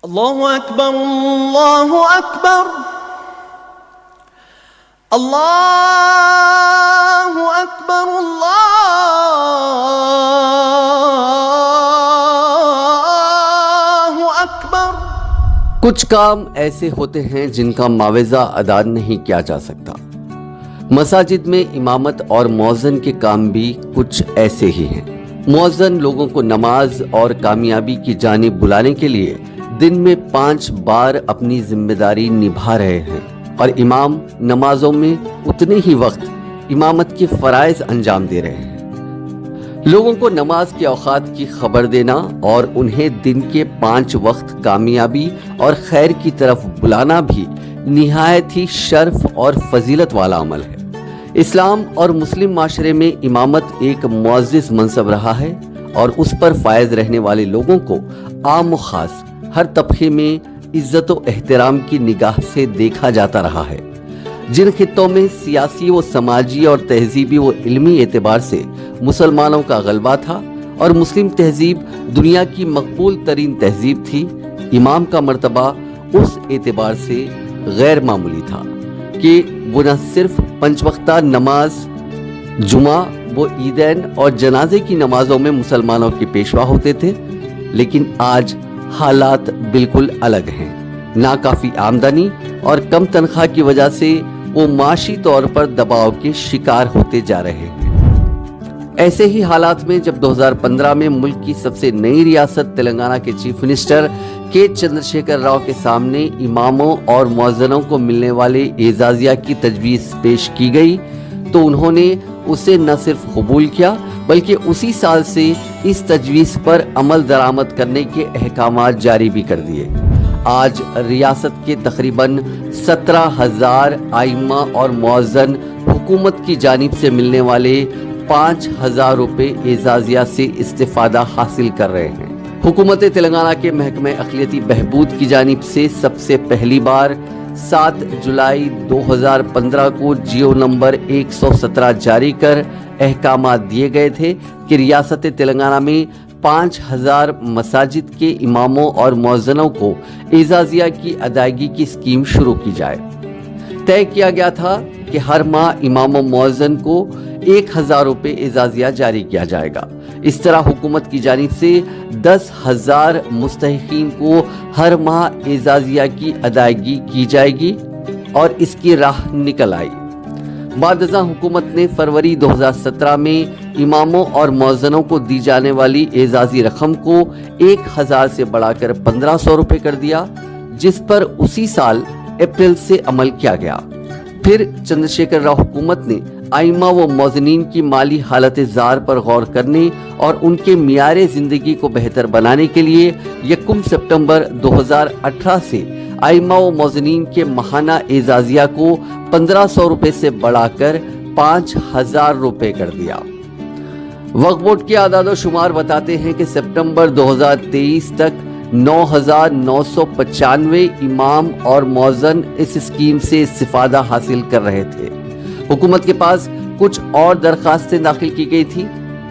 اللہ اکبر اللہ اکبر اللہ اکبر اللہ اکبر۔ کچھ کام ایسے ہوتے ہیں جن کا معاوضہ ادا نہیں کیا جا سکتا۔ مساجد میں امامت اور مؤذن کے کام بھی کچھ ایسے ہی ہیں۔ مؤذن لوگوں کو نماز اور کامیابی کی جانب بلانے کے لیے دن میں 5 بار اپنی ذمہ داری نبھا رہے ہیں، اور امام نمازوں میں اتنے ہی وقت امامت کے فرائض انجام دے رہے ہیں۔ لوگوں کو نماز کے اوقات کی خبر دینا اور انہیں دن کے 5 وقت کامیابی اور خیر کی طرف بلانا بھی نہایت ہی شرف اور فضیلت والا عمل ہے۔ اسلام اور مسلم معاشرے میں امامت ایک معزز منصب رہا ہے، اور اس پر فائز رہنے والے لوگوں کو عام و خاص ہر طبقے میں عزت و احترام کی نگاہ سے دیکھا جاتا رہا ہے۔ جن خطوں میں سیاسی و سماجی اور تہذیبی و علمی اعتبار سے مسلمانوں کا غلبہ تھا اور مسلم تہذیب دنیا کی مقبول ترین تہذیب تھی، امام کا مرتبہ اس اعتبار سے غیر معمولی تھا کہ وہ نہ صرف 5 وقتہ نماز، جمعہ و عیدین اور جنازے کی نمازوں میں مسلمانوں کے پیشوا ہوتے تھے، لیکن آج حالات بالکل الگ ہیں۔ ناکافی آمدنی اور کم تنخواہ کی وجہ سے وہ معاشی طور پر دباؤ کے شکار ہوتے جا رہے ہیں۔ ایسے ہی حالات میں جب 2015 میں ملک کی سب سے نئی ریاست تلنگانہ کے چیف منسٹر کے چندر شیکھر راؤ کے سامنے اماموں اور مؤذنوں کو ملنے والے اعزازیہ کی تجویز پیش کی گئی تو انہوں نے اسے نہ صرف قبول کیا بلکہ اسی سال سے اس تجویز پر عمل درآمد کرنے کے احکامات جاری بھی کر دیے۔ آج ریاست کے تقریباً 17,000 ائمہ اور مؤذن حکومت کی جانب سے ملنے والے 5,000 روپے اعزازیہ سے استفادہ حاصل کر رہے ہیں۔ حکومت تلنگانہ کے محکمہ اقلیتی بہبود کی جانب سے سب سے پہلی بار 7 جولائی 2015 کو جیو نمبر 117 جاری کر احکامات دیے گئے تھے کہ ریاست تلنگانہ میں 5,000 مساجد کے اماموں اور مؤذنوں کو اعزازیہ کی ادائیگی کی اسکیم شروع کی جائے۔ طے کیا گیا تھا کہ ہر ماہ امام و مؤذن کو 1,000 روپے اعزازیہ جاری کیا جائے گا۔ اس طرح حکومت کی جانب سے 10,000 مستحقین کو ہر ماہ اعزازیہ کی ادائیگی کی جائے گی اور اس کی راہ نکل آئی۔ بعد ازاں حکومت نے فروری 2017 میں اماموں اور مؤذنوں کو دی جانے والی اعزازی رقم کو 1,000 سے بڑھا کر 1,500 روپے کر دیا، جس پر اسی سال اپریل سے عمل کیا گیا۔ پھر چندر شیکھر راؤ حکومت نے ائمہ و مؤذنین کی مالی حالت زار پر غور کرنے اور ان کے معیار زندگی کو بہتر بنانے کے لیے 1 سپتمبر 2018 سے ائمہ و مؤذنین کے ماہانہ اعزازیہ کو 1,500 روپے سے بڑھا کر 5,000 روپے کر دیا۔ وقف بورڈ کے اعداد و شمار بتاتے ہیں کہ سپتمبر 2023 تک 9,995 امام اور مؤذن اس اسکیم سے استفادہ حاصل کر رہے تھے۔ حکومت کے پاس کچھ اور درخواستیں داخل کی گئی تھی۔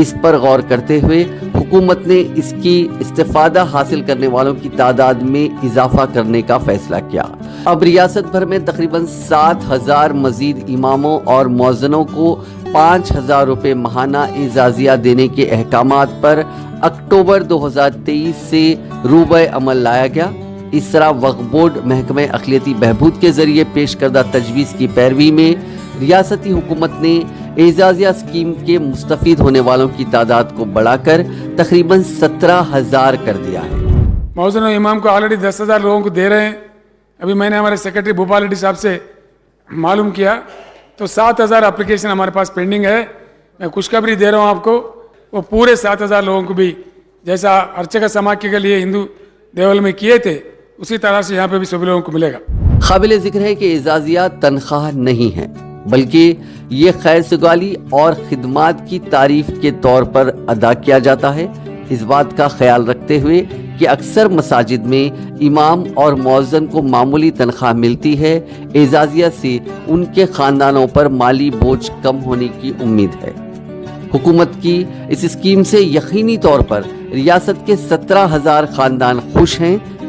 اس پر غور کرتے ہوئے حکومت نے اس کی استفادہ حاصل کرنے والوں کی تعداد میں اضافہ کرنے کا فیصلہ کیا۔ اب ریاست بھر میں تقریباً 7,000 مزید اماموں اور مؤذنوں کو 5,000 روپے ماہانہ اعزازیہ دینے کے احکامات پر اکتوبر 2023 سے روبہ عمل لایا گیا۔ اس طرح وقف بورڈ محکمہ اقلیتی بہبود کے ذریعے پیش کردہ تجویز کی پیروی میں ریاستی حکومت نے اعزازیہ اسکیم کے مستفید ہونے والوں کی تعداد کو بڑھا کر تقریباً 17,000 کر دیا ہے۔ مؤذن و امام کو آلریڈی 10,000 لوگوں کو دے رہے ہیں۔ ابھی میں نے ہمارے سیکرٹری بھوپال ریڈی صاحب سے معلوم کیا تو 7,000 اپلیکیشن ہمارے پاس پینڈنگ ہے۔ میں خوشخبری دے رہا ہوں آپ کو، وہ پورے 7,000 لوگوں کو بھی جیسا ارچکا سماج کے لیے ہندو دیول میں کیے تھے اسی طرح سے یہاں پہ بھی سبھی لوگوں کو ملے گا۔ قابل ذکر ہے کہ اعزازیہ تنخواہ نہیں ہے، بلکہ یہ خیر سگالی اور خدمات کی تعریف کے طور پر ادا کیا جاتا ہے۔ اس بات کا خیال رکھتے ہوئے کہ اکثر مساجد میں امام اور مؤذن کو معمولی تنخواہ ملتی ہے، اعزازیہ سے ان کے خاندانوں پر مالی بوجھ کم ہونے کی امید ہے۔ حکومت کی اس اسکیم سے یقینی طور پر ریاست کے 17,000 خاندان خوش ہیں،